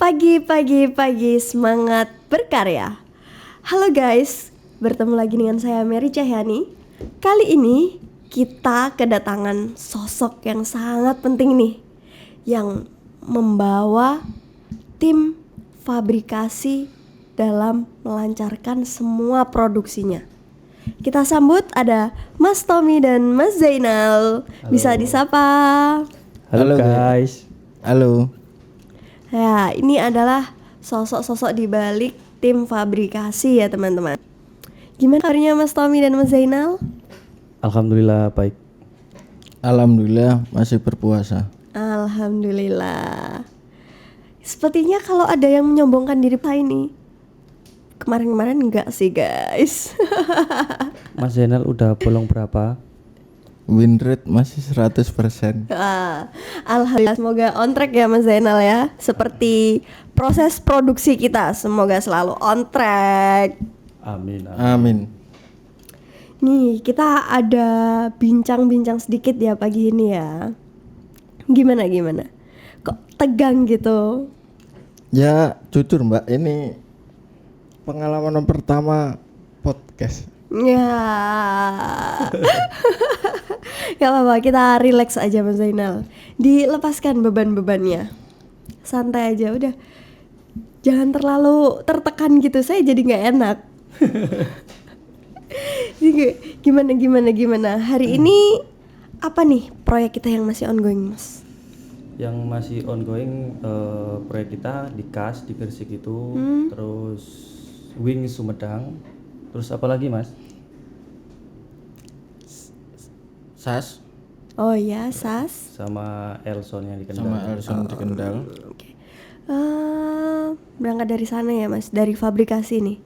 Pagi semangat berkarya. Halo guys, bertemu lagi dengan saya Mary Cahyani. Kali ini kita kedatangan sosok yang sangat penting nih, yang membawa tim fabrikasi dalam melancarkan semua produksinya. Kita sambut ada Mas Tommy dan Mas Zainal. Bisa disapa. Halo guys. Halo. Ya, ini adalah sosok-sosok di balik tim fabrikasi ya teman-teman. Gimana kabarnya Mas Tommy dan Mas Zainal? Alhamdulillah baik. Alhamdulillah masih berpuasa. Alhamdulillah. Sepertinya kalau ada yang menyombongkan diri Pak ini. Kemarin-kemarin enggak sih guys. Mas Zainal udah bolong berapa? Win rate masih 100%. Alhamdulillah, semoga on track ya Mas Zainal ya. Seperti proses produksi kita, semoga selalu on track. Amin. Nih, kita ada bincang-bincang sedikit ya pagi ini ya. Gimana? Kok tegang gitu? Ya jujur Mbak, ini pengalaman pertama podcast. Ya. Gak apa-apa, kita relax aja Mas Zainal. Dilepaskan beban-bebannya. Santai aja udah. Jangan terlalu tertekan gitu, saya jadi gak enak. Gimana? Hari ini apa nih proyek kita yang masih ongoing Mas? Yang masih ongoing proyek kita di KAS di Gresik itu, terus Wing Sumedang, terus apa lagi Mas? SAS Oh ya, SAS. Sama Elson yang di Kendal. sama Elson di Kendal. Oke. Berangkat dari sana ya Mas, dari fabrikasi nih.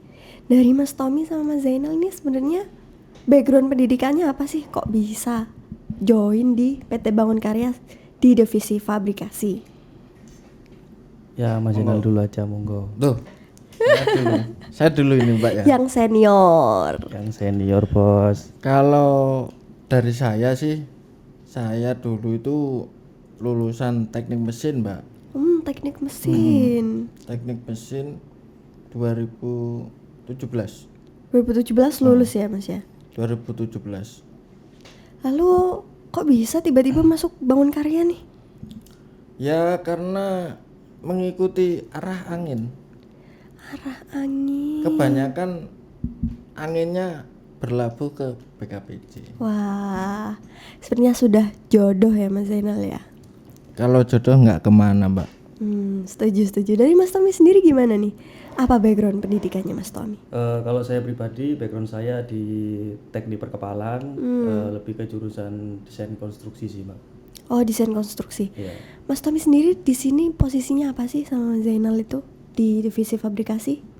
Dari Mas Tommy sama Mas Zainal nih sebenarnya background pendidikannya apa sih? Kok bisa join di PT Bangun Karya di divisi fabrikasi? Ya Mas Zainal dulu aja monggo. Tuh. Saya dulu ini Mbak ya. Yang senior. Yang senior bos. Kalau dari saya sih, saya dulu itu lulusan teknik mesin Mbak. Teknik mesin. Teknik mesin 2017. 2017 lulus ya Mas ya. 2017. Lalu kok bisa tiba-tiba masuk Bangun Karya nih? Ya karena mengikuti arah angin. Arah angin. Kebanyakan anginnya berlabuh ke BKPJ. Wah, sepertinya sudah jodoh ya Mas Zainal ya. Kalau jodoh nggak kemana Mbak. Setuju. Dari Mas Tommy sendiri gimana nih? Apa background pendidikannya Mas Tommy? Kalau saya pribadi background saya di teknik perkepalan, lebih ke jurusan desain konstruksi sih Mbak. Oh, desain konstruksi. Iya. Mas Tommy sendiri di sini posisinya apa sih sama Mas Zainal itu di divisi fabrikasi?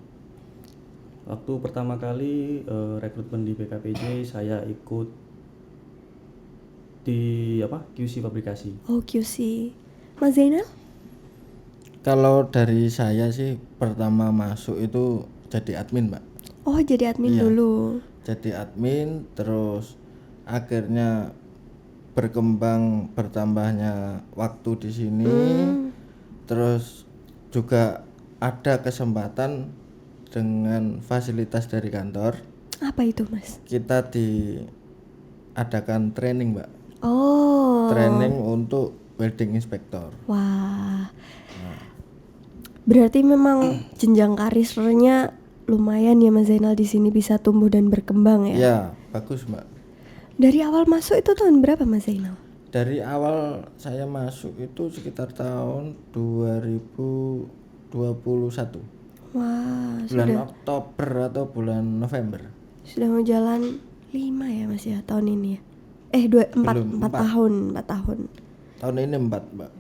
Waktu pertama kali rekrutmen di BKPJ saya ikut di QC fabrikasi. Oh, QC. Mas Zainal? Kalau dari saya sih pertama masuk itu jadi admin Mbak. Oh, jadi admin dulu. Jadi admin, terus akhirnya berkembang bertambahnya waktu di sini. Terus juga ada kesempatan dengan fasilitas dari kantor. Apa itu Mas? Kita diadakan training Mbak. Oh. Training untuk welding inspector. Wah. Berarti memang jenjang karirnya lumayan ya Mas Zainal di sini bisa tumbuh dan berkembang ya. Ya, bagus Mbak. Dari awal masuk itu tahun berapa Mas Zainal? Dari awal saya masuk itu sekitar tahun 2021. Wah, Bulan Oktober atau bulan November. sudah mau jalan 5 ya Mas ya tahun ini ya. 4 tahun. Tahun ini 4 Mbak.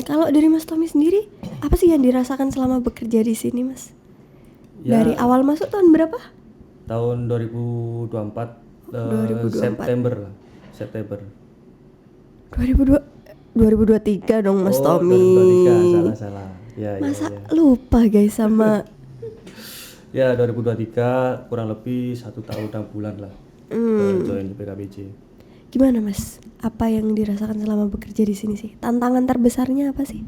Kalau dari Mas Tommy sendiri, apa sih yang dirasakan selama bekerja di sini Mas? Ya, Dari awal masuk tahun berapa? tahun 2024, 2024. September 2023 dong Mas Tommy. 2023, salah. Ya, Masa ya. lupa guys sama Ya 2023 kurang lebih 1 tahun 6 bulan lah join di PKBJ. Gimana Mas? Apa yang dirasakan selama bekerja di sini sih? Tantangan terbesarnya apa sih?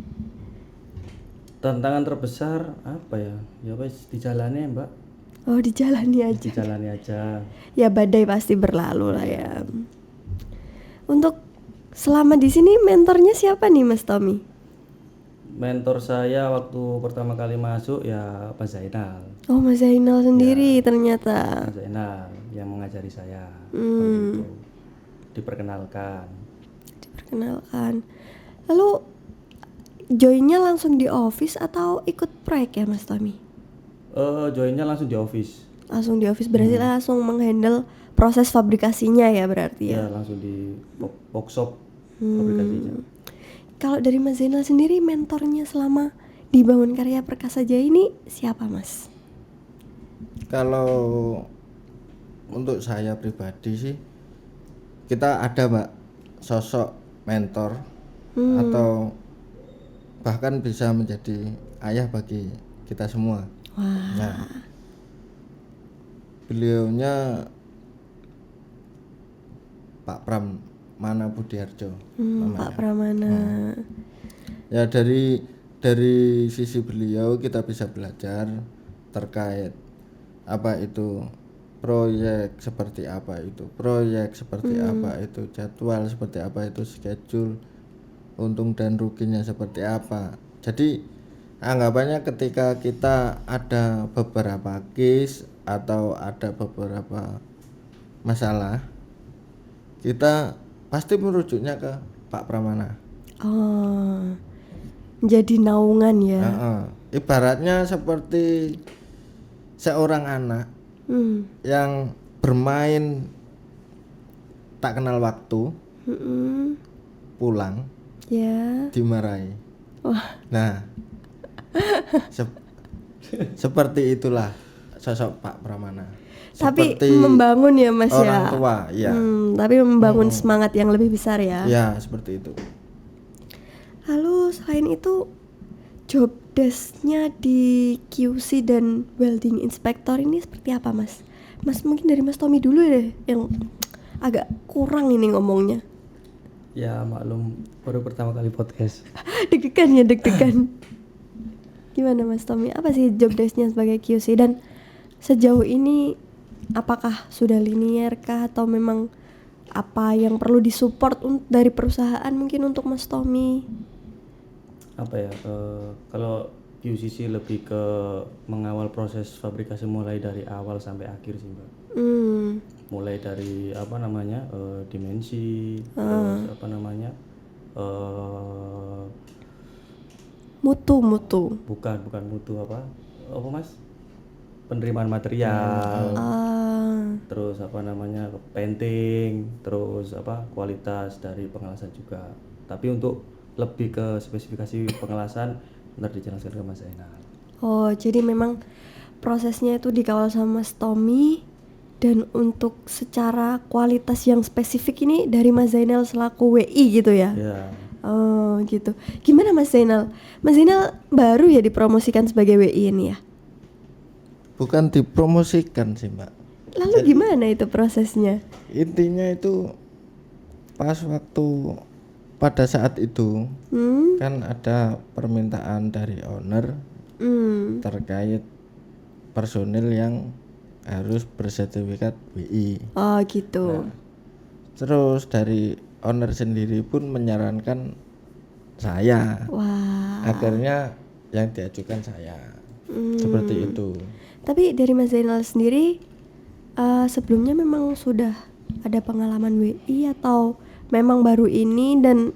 Tantangan terbesar apa ya? Ya wes dijalani Mbak, Oh, dijalani aja. dijalani aja. Ya badai pasti berlalu lah ya. Untuk selama di sini mentornya siapa nih Mas Tommy? Mentor saya waktu pertama kali masuk ya Pak Zainal. Oh, Mas Zainal sendiri ternyata. Pak Zainal yang mengajari saya. Hmm. Gitu. Diperkenalkan. Diperkenalkan. Lalu joinnya langsung di office atau ikut proyek ya Mas Tommy? Joinnya langsung di office. Langsung di office berarti langsung menghandle proses fabrikasinya ya berarti ya. Ya langsung di workshop aplikasinya. Kalau dari Mas Zainal sendiri mentornya selama di Bangun Karya Perkasa Jaya ini siapa Mas? Kalau untuk saya pribadi sih, kita ada Mbak sosok mentor atau bahkan bisa menjadi ayah bagi kita semua. Wah. Nah, beliaunya Pak Pramana Budiarjo. Pak Pramana. Ya dari sisi beliau kita bisa belajar terkait apa itu proyek seperti apa itu, jadwal seperti apa itu, schedule, untung dan ruginya seperti apa. Jadi anggapannya ketika kita ada beberapa case atau ada beberapa masalah, kita pasti merujuknya ke Pak Pramana. Oh. Jadi naungan ya. Ibaratnya seperti seorang anak yang bermain tak kenal waktu, pulang Ya. dimarahi. Wah. Nah, seperti itulah sosok Pak Pramana. Tapi Seperti membangun ya Mas orang ya. tua, ya. Tapi membangun semangat yang lebih besar ya. Ya, seperti itu. Lalu selain itu job desk-nya di QC dan welding inspector ini seperti apa Mas? Mas mungkin dari Mas Tommy dulu deh yang agak kurang ini ngomongnya. Ya maklum baru pertama kali podcast. Deg-degan. Gimana Mas Tommy? Apa sih job desk-nya sebagai QC dan sejauh ini apakah sudah linear kah atau memang apa yang perlu disupport dari perusahaan mungkin untuk Mas Tommy? Apa ya? Kalau QCC lebih ke mengawal proses fabrikasi mulai dari awal sampai akhir sih Mbak. Mulai dari apa namanya dimensi, terus apa namanya Mutu. bukan mutu apa Mas? Penerimaan material, terus apa namanya painting, terus apa kualitas dari pengelasan juga. Tapi untuk lebih ke spesifikasi pengelasan ntar dijelaskan ke Mas Zainal. Oh, jadi memang prosesnya itu dikawal sama Mas Tommy dan untuk secara kualitas yang spesifik ini dari Mas Zainal selaku WI gitu ya? Ya. Oh gitu. Gimana Mas Zainal? Mas Zainal baru ya dipromosikan sebagai WI ini ya? Bukan dipromosikan sih Mbak. Lalu gimana itu prosesnya? Intinya itu pas waktu pada saat itu kan ada permintaan dari owner terkait personil yang harus bersertifikat WI. Oh gitu. Terus dari owner sendiri pun menyarankan saya. Wah. Akhirnya yang diajukan saya. Seperti itu. Tapi dari Mas Zainal sendiri sebelumnya memang sudah ada pengalaman WI atau memang baru ini dan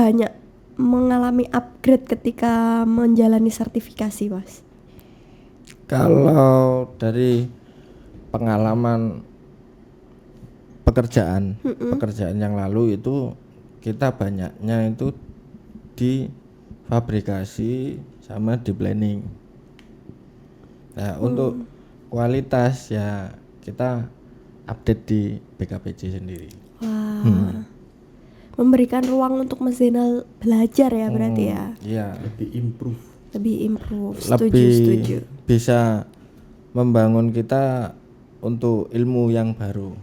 banyak mengalami upgrade ketika menjalani sertifikasi Mas? Kalau dari pengalaman pekerjaan yang lalu itu kita banyaknya itu di fabrikasi sama di planning. Nah untuk kualitas ya kita update di BKPJ sendiri. Wah. Memberikan ruang untuk Mas Zainal belajar ya berarti ya. Iya. Lebih improve. Setuju. Bisa membangun kita untuk ilmu yang baru.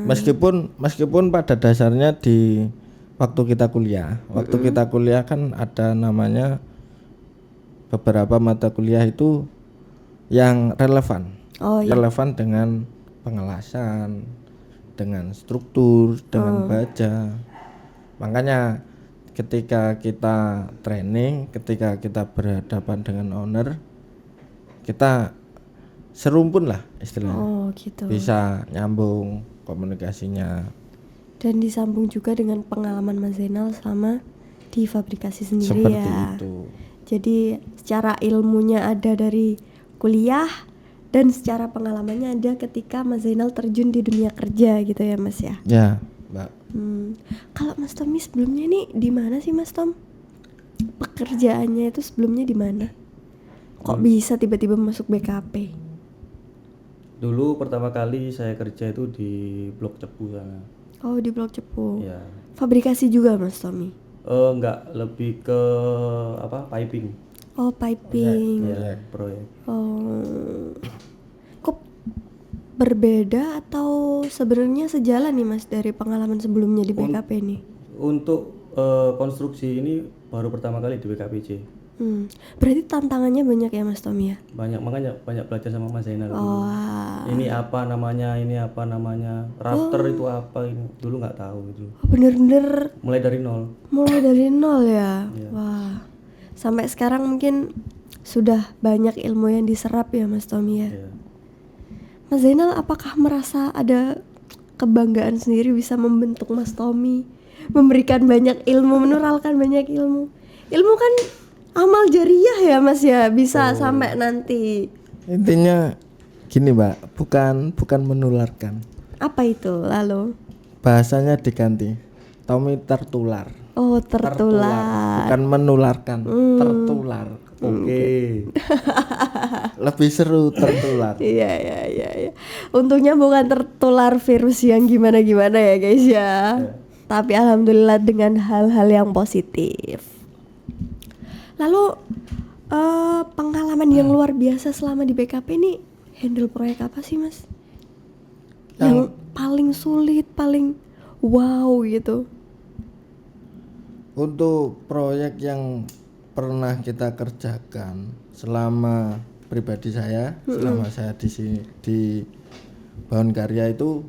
Meskipun pada dasarnya di waktu kita kuliah kan ada namanya beberapa mata kuliah itu yang relevan. Oh iya. Relevan dengan pengelasan, dengan struktur, dengan baja. Makanya ketika kita training, ketika kita berhadapan dengan owner, kita serumpun lah istilahnya. Oh gitu. Bisa nyambung komunikasinya. Dan disambung juga dengan pengalaman Mas Zainal sama di fabrikasi sendiri Seperti ya. itu. Jadi secara ilmunya ada dari kuliah dan secara pengalamannya ada ketika Mas Zainal terjun di dunia kerja gitu ya Mas ya. Ya, Mbak. Kalau Mas Tommy sebelumnya nih di mana sih Mas Tom? Pekerjaannya itu sebelumnya di mana? Kok bisa tiba-tiba masuk BKP? Dulu pertama kali saya kerja itu di Blok Cepu sana. Oh di Blok Cepu. Ya. Fabrikasi juga Mas Tommy? Enggak, lebih ke apa? Piping. Oh piping. Ya, proyek. Oh, kok berbeda atau sebenarnya sejalan nih Mas dari pengalaman sebelumnya di BKP nih? Untuk konstruksi ini baru pertama kali di BKPJ. Berarti tantangannya banyak ya Mas Tommy ya? Banyak, makanya banyak belajar sama Mas Zainal dulu. Wah, Ini apa namanya, rafter itu apa ini. Dulu nggak tahu itu. bener-bener Mulai dari nol. mulai dari nol ya? Wah, sampai sekarang mungkin sudah banyak ilmu yang diserap ya Mas Tommy ya? Ya. Mas Zainal apakah merasa ada kebanggaan sendiri bisa membentuk Mas Tommy, memberikan banyak ilmu, menuralkan banyak ilmu? Ilmu kan amal jariah ya Mas ya, bisa sampai nanti. Intinya gini, Mbak, bukan menularkan. Apa itu lalu? Bahasanya diganti. Tommy tertular. Oh tertular. Bukan menularkan, tertular. Oke. Lebih seru tertular. Iya. Untungnya bukan tertular virus yang gimana-gimana ya guys ya. Tapi alhamdulillah dengan hal-hal yang positif. Lalu pengalaman yang luar biasa selama di BKP ini handle proyek apa sih Mas? Yang paling sulit, paling wow gitu. Untuk proyek yang pernah kita kerjakan selama pribadi saya, selama saya di sini di Bangun Karya itu,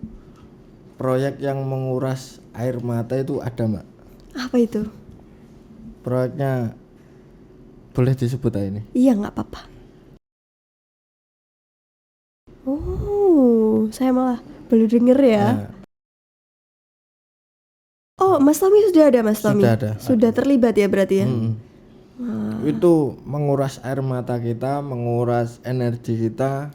proyek yang menguras air mata itu ada, Mbak. Apa itu? Proyeknya boleh disebut ini? Iya nggak apa-apa. Oh, saya malah baru denger ya. Nah, Oh, Mas Tommy sudah ada Mas Tommy? Sudah ada. Sudah terlibat ya berarti ya? itu menguras air mata kita, menguras energi kita.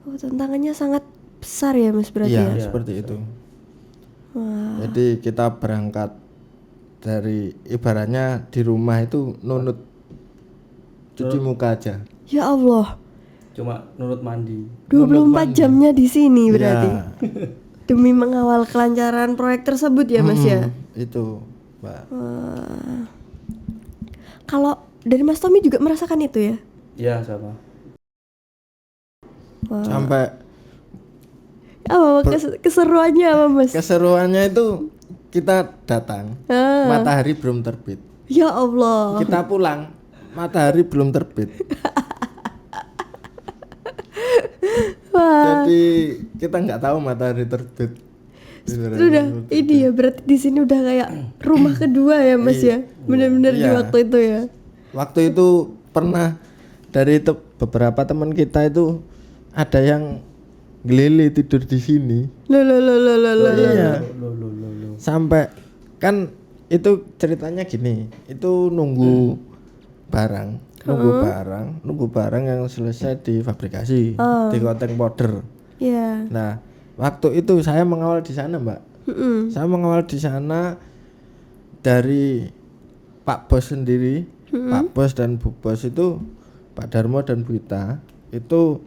Oh, tantangannya sangat besar ya Mas berarti Iya, ya? seperti itu. Wah. Jadi kita berangkat dari ibaratnya di rumah itu nunut cuci muka aja. Ya Allah, Cuma nurut mandi. 24 jamnya di sini berarti. Ya, Demi mengawal kelancaran proyek tersebut ya Mas ya? itu, Mbak. Kalau dari Mas Tommy juga merasakan itu ya? Iya, sama. Sampai Apa keseruannya apa Mas? keseruannya itu kita datang, matahari belum terbit. Ya Allah. Kita pulang, matahari belum terbit. Jadi kita nggak tahu matahari terbit. Sudah ini ya berarti di sini udah kayak rumah kedua ya Mas ya? Benar-benar di Iya. waktu itu ya? Waktu itu pernah dari beberapa teman kita itu ada yang gelili tidur di sini. Loh. Iya. Loh. Sampai kan itu ceritanya gini, itu nunggu barang yang selesai difabrikasi, di coating powder. Iya. Nah, waktu itu saya mengawal di sana, Mbak. Saya mengawal di sana dari Pak Bos sendiri, Pak Bos dan Bu Bos itu, Pak Darmo dan Bu Ita itu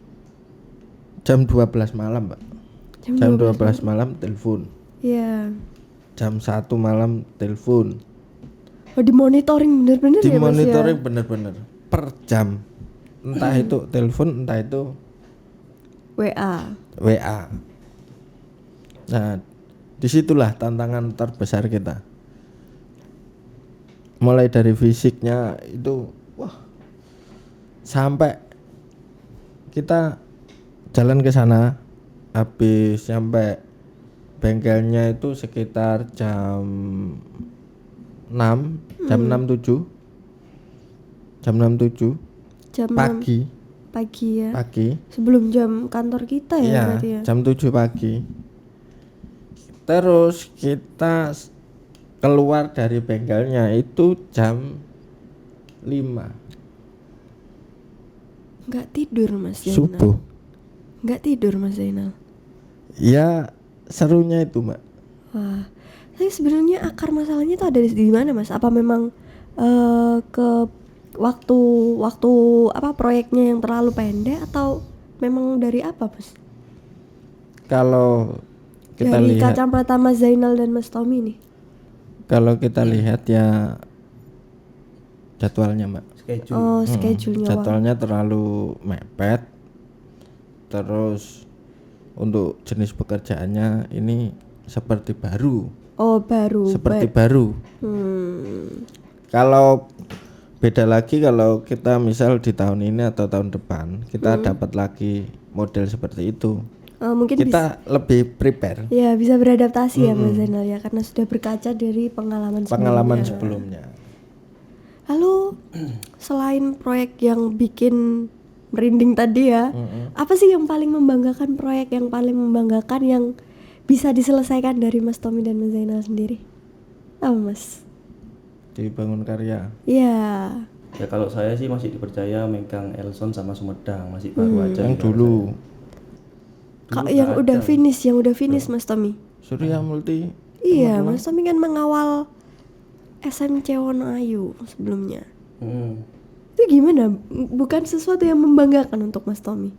jam 12 malam, Mbak. Jam 12 malam telepon. Iya. Jam 1 malam telepon. Oh, dimonitoring bener-bener ya Mas ya? Dimonitoring bener-bener per jam. Entah itu telepon, entah itu WA. WA. Nah, disitulah tantangan terbesar kita. Mulai dari fisiknya itu, wah, sampai kita jalan ke sana, habis sampai bengkelnya itu sekitar jam 6, jam 6.07, jam 6.07 Jam 6 pagi, pagi ya. pagi, Sebelum jam kantor kita ya iya, berarti ya. jam 7 pagi. Terus kita keluar dari bengkelnya itu jam 5 Nggak tidur Mas Zainal. subuh. Nggak tidur Mas Zainal. Ya serunya itu, Mbak. Wah, tapi sebenarnya akar masalahnya itu ada di mana Mas? Apa memang ke waktu apa proyeknya yang terlalu pendek atau memang dari apa Mas? Kalau kita Dari lihat, kacamata Mas Zainal dan Mas Tommy nih. kalau kita lihat ya jadwalnya, Mbak. Schedule. Oh, schedule-nya. Wah. Jadwalnya terlalu mepet. Terus untuk jenis pekerjaannya ini seperti baru, Oh, baru. seperti baru. Hmm. Kalau beda lagi kalau kita misal di tahun ini atau tahun depan kita dapat lagi model seperti itu, Mungkin kita lebih prepare ya bisa beradaptasi ya Mas Zainal ya karena sudah berkaca dari pengalaman sebelumnya. Lalu selain proyek yang bikin merinding tadi ya, apa sih yang paling membanggakan, proyek yang paling membanggakan yang bisa diselesaikan dari Mas Tommy dan Mas Zainal sendiri? Apa Mas? Di Bangun Karya. Iya. Ya kalau saya sih masih dipercaya megang Elson sama Sumedang, masih baru aja. Yang di dulu Kak yang udah finish Mas Tommy. Surya Multi. Iya, Mas Tommy kan mengawal SMC Wonoayu sebelumnya. Itu gimana? Bukan sesuatu yang membanggakan untuk Mas Tommy?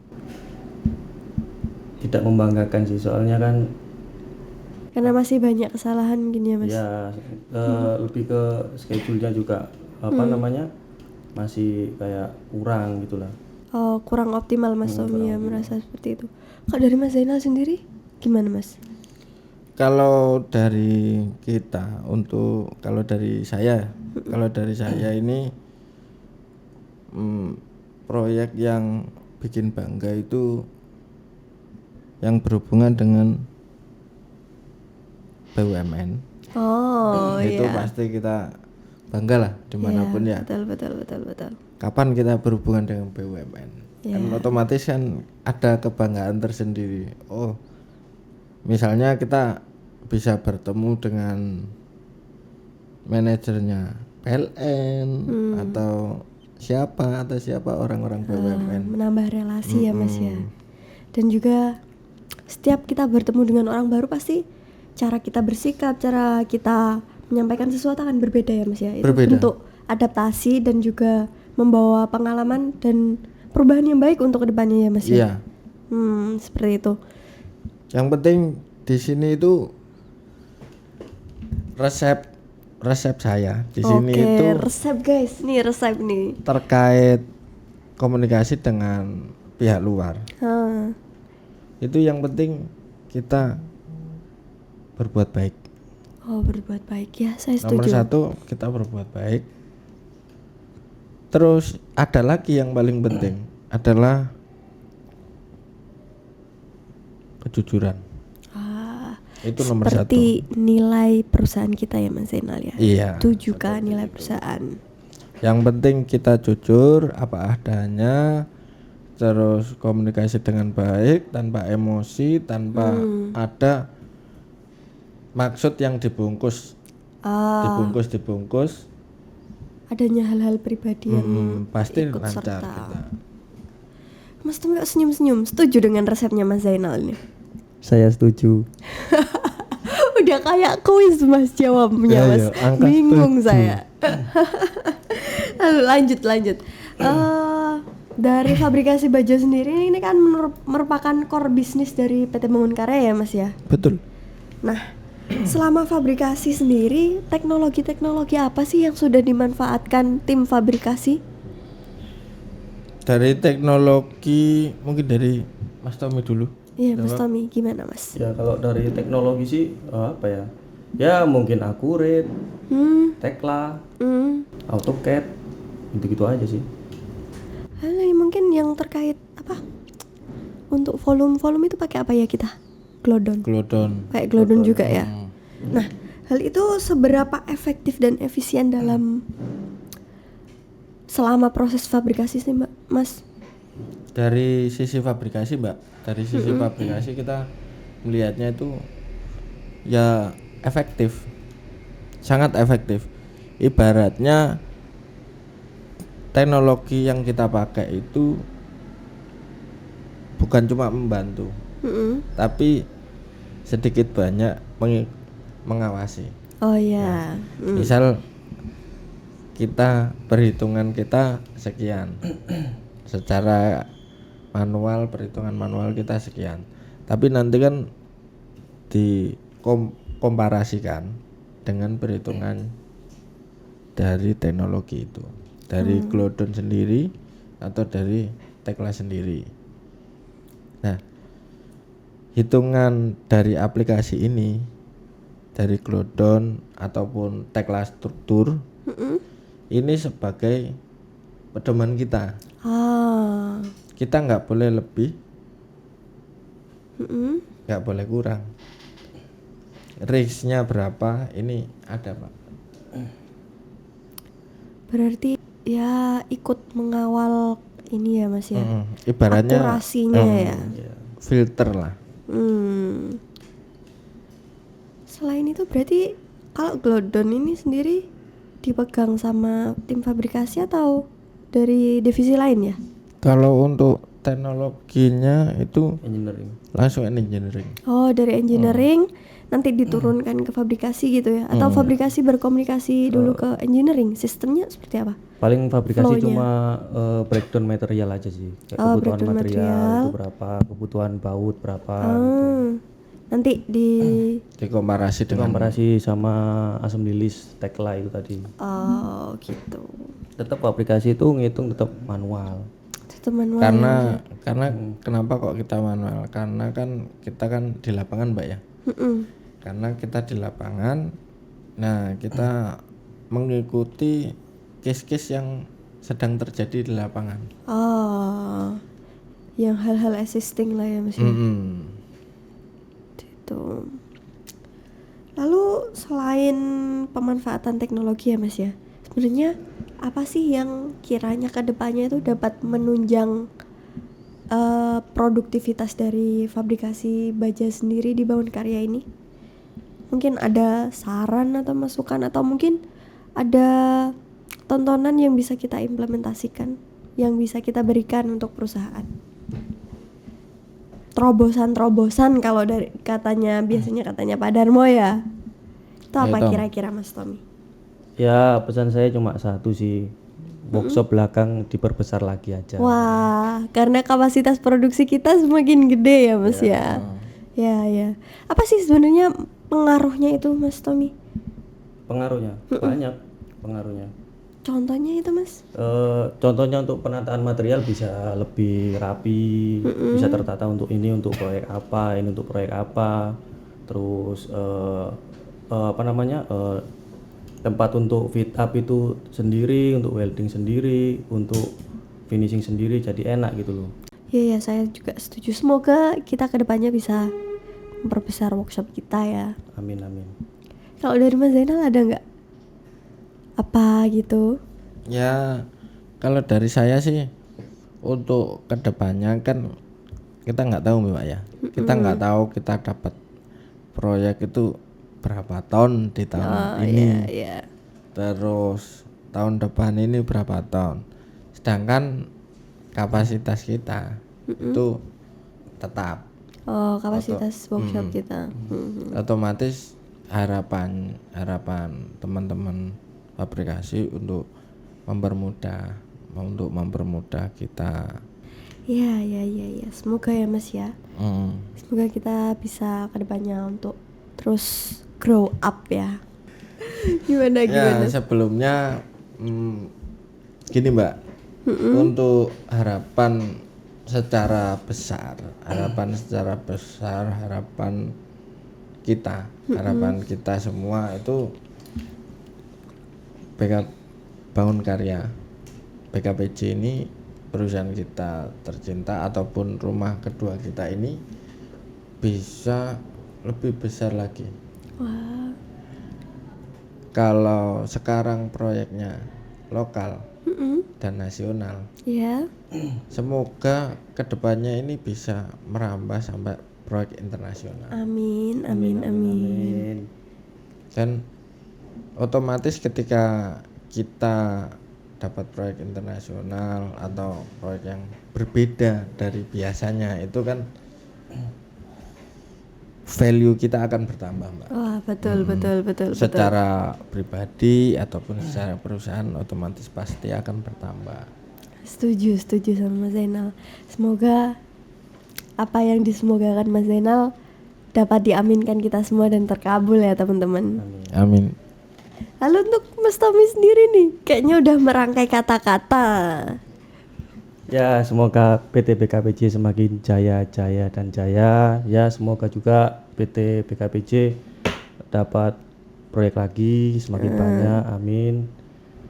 Tidak membanggakan sih, soalnya kan Karena masih banyak kesalahan mungkin ya Mas. ya lebih ke schedule-nya juga apa namanya masih kayak kurang gitulah. Oh, kurang optimal Mas Tommy ya merasa seperti itu. Kalau dari Mas Zainal sendiri gimana Mas? Kalau dari kita kalau dari saya ini proyek yang bikin bangga itu yang berhubungan dengan BUMN. Oh Itu iya. pasti kita bangga lah dimanapun ya. Betul. Kapan kita berhubungan dengan BUMN, kan otomatis kan ada kebanggaan tersendiri. Oh, misalnya kita bisa bertemu dengan manajernya PLN atau siapa orang-orang BUMN. Menambah relasi ya Mas ya. Dan juga setiap kita bertemu dengan orang baru pasti cara kita bersikap, cara kita menyampaikan sesuatu akan berbeda ya Mas ya. Itu Berbeda. bentuk adaptasi dan juga membawa pengalaman dan perubahan yang baik untuk kedepannya ya Mas ya. Iya. Seperti itu. Yang penting di sini itu resep saya di sini itu resep guys, nih resep nih. terkait komunikasi dengan pihak luar. Itu yang penting kita berbuat baik. Oh, berbuat baik ya, saya Nomor setuju. satu, kita berbuat baik. Terus ada lagi yang paling penting adalah kejujuran. Itu nomor satu. Seperti nilai perusahaan kita ya Mas Zainal ya. Iya. Itu juga nilai perusahaan. Yang penting kita jujur apa adanya, terus komunikasi dengan baik, tanpa emosi, tanpa ada maksud yang dibungkus. Dibungkus. Adanya hal-hal pribadi yang Pasti ikut lancar serta. kita. Mas Tommy kok senyum-senyum? Setuju dengan resepnya Mas Zainal ini? Saya setuju. Udah kayak kuis Mas jawabnya Ya, Mas. ya, angka Bingung setuju. saya. Lalu lanjut. Dari fabrikasi baju sendiri ini kan merupakan core bisnis dari PT Bangun Karya ya Mas ya. Betul. Nah, selama fabrikasi sendiri, teknologi-teknologi apa sih yang sudah dimanfaatkan tim fabrikasi? Dari teknologi mungkin dari Mas Tommy dulu. Iya Mas Tommy, gimana Mas? Ya kalau dari teknologi sih apa ya? Ya mungkin Accurate, Tekla, AutoCAD, gitu-gitu aja sih. Halo mungkin yang terkait apa? Untuk volume itu pakai apa ya kita? Glodon. Kayak Glodon juga ya. Nah, hal itu seberapa efektif dan efisien dalam selama proses fabrikasi sih, Mbak, Mas? Dari sisi fabrikasi, Mbak, dari sisi fabrikasi kita melihatnya itu ya efektif, sangat efektif. Ibaratnya teknologi yang kita pakai itu bukan cuma membantu, tapi sedikit banyak mengawasi. Oh ya. Misal kita perhitungan kita sekian, secara manual, perhitungan manual kita sekian, tapi nanti kan dikomparasikan dengan perhitungan dari teknologi itu, dari Glodon sendiri atau dari Tekla sendiri. Nah, hitungan dari aplikasi ini, dari Glodon ataupun Tekla struktur, ini sebagai pedoman kita. Kita nggak boleh lebih, nggak boleh kurang. Risknya berapa, ini ada, Pak. Berarti ya ikut mengawal ini ya, Mas ya. Ibaratnya akurasinya ya. Filter lah. Selain itu berarti kalau Glodon ini sendiri dipegang sama tim fabrikasi atau dari divisi lain ya? Kalau untuk teknologinya itu Engineering. langsung engineering. Oh, dari engineering nanti diturunkan ke fabrikasi gitu ya? Atau fabrikasi berkomunikasi dulu ke engineering? Sistemnya seperti apa? Paling fabrikasi Flow-nya. cuma breakdown material aja sih. Kayak Oh, kebutuhan breakdown material material. itu berapa, kebutuhan baut berapa gitu. Nanti di Dikomparasi dengan Komparasi sama asam lilis Tekla itu tadi. oh gitu. Tetap aplikasi itu ngitung tetap manual. Sistem manual. karena kenapa kok kita manual? Karena kan kita kan di lapangan, Mbak ya. Karena kita di lapangan, nah kita mengikuti case-case yang sedang terjadi di lapangan. Oh, yang hal-hal existing lah ya, Mas ya. Gitu. Lalu selain pemanfaatan teknologi ya, Mas ya, sebenarnya apa sih yang kiranya ke depannya itu dapat menunjang produktivitas dari fabrikasi baja sendiri di Bangun Karya ini? Mungkin ada saran atau masukan, atau mungkin ada tontonan yang bisa kita implementasikan, yang bisa kita berikan untuk perusahaan. Terobosan kalau dari biasanya katanya Pak Darmo ya. Itu apa Tom. kira-kira, Mas Tommy? Ya pesan saya cuma satu sih, workshop belakang diperbesar lagi aja. Wah, karena kapasitas produksi kita semakin gede ya, Mas ya. Ya. Apa sih sebenarnya pengaruhnya itu, Mas Tommy? Pengaruhnya banyak pengaruhnya. Contohnya itu, Mas? Contohnya untuk penataan material bisa lebih rapi, bisa tertata untuk ini untuk proyek apa, ini untuk proyek apa. Terus tempat untuk fit up itu sendiri, untuk welding sendiri, untuk finishing sendiri, jadi enak gitu loh. Iya, saya juga setuju. Semoga kita kedepannya bisa memperbesar workshop kita ya. Amin. Kalau dari Mas Zainal ada nggak apa gitu? Ya, kalau dari saya sih untuk kedepannya kan kita nggak tahu, Mbak ya. Kita nggak tahu kita dapat proyek itu berapa ton di tahun ini. Iya. Terus tahun depan ini berapa ton. Sedangkan kapasitas kita itu tetap. Oh, kapasitas workshop kita. Otomatis harapan teman-teman fabrikasi untuk mempermudah kita. Iya. Semoga ya, Mas ya. Semoga kita bisa kedepannya untuk terus grow up ya. Gimana? Ya, sebelumnya gini, Mbak. Untuk harapan secara besar, harapan kita semua itu BK Bangun Karya, BKPJ ini perusahaan kita tercinta ataupun rumah kedua kita ini bisa lebih besar lagi. Wah. Kalau sekarang proyeknya lokal dan nasional, Ya. semoga kedepannya ini bisa merambah sampai proyek internasional. Amin, amin, amin. Dan otomatis ketika kita dapat proyek internasional atau proyek yang berbeda dari biasanya, itu kan value kita akan bertambah, Mbak. Wah, betul. Secara pribadi ataupun secara perusahaan otomatis pasti akan bertambah. Setuju sama Mas Zainal. Semoga apa yang disemogakan Mas Zainal dapat diaminkan kita semua dan terkabul ya teman-teman. Amin. Lalu untuk Mas Tommy sendiri nih, kayaknya udah merangkai kata-kata. Ya, semoga PT BKPJ semakin jaya dan jaya. Ya, semoga juga PT BKPJ dapat proyek lagi semakin banyak. Amin.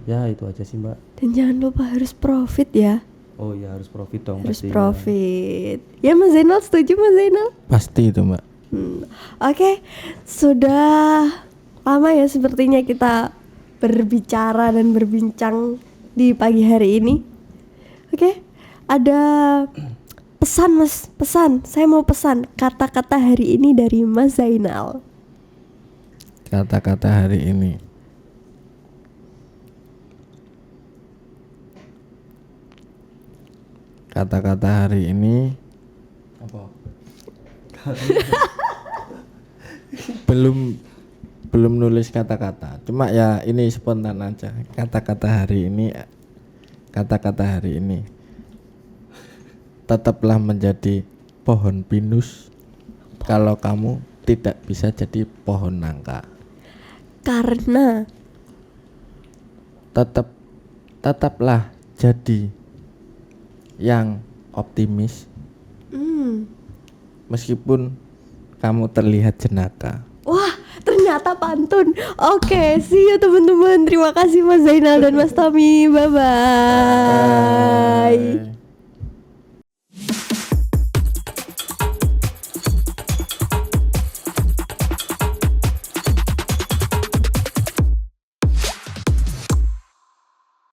Ya, itu aja sih, Mbak. Dan jangan lupa harus profit ya. Oh ya, harus profit dong Harus pastinya. profit. Ya Mas Zainal, setuju Mas Zainal? Pasti itu, Mbak. Oke, sudah lama ya sepertinya kita berbicara dan berbincang di pagi hari ini. Oke, ada pesan Mas, pesan. Saya mau pesan kata-kata hari ini dari Mas Zainal. Kata-kata hari ini. Kata-kata hari ini Apa? belum nulis kata-kata, cuma ya ini spontan aja. Kata-kata hari ini tetaplah menjadi pohon pinus kalau kamu tidak bisa jadi pohon nangka. Karena Tetaplah jadi yang optimis meskipun kamu terlihat jenaka. wah, ternyata pantun. Oke, see you teman-teman. Terima kasih Mas Zainal dan Mas Tommy. Bye-bye.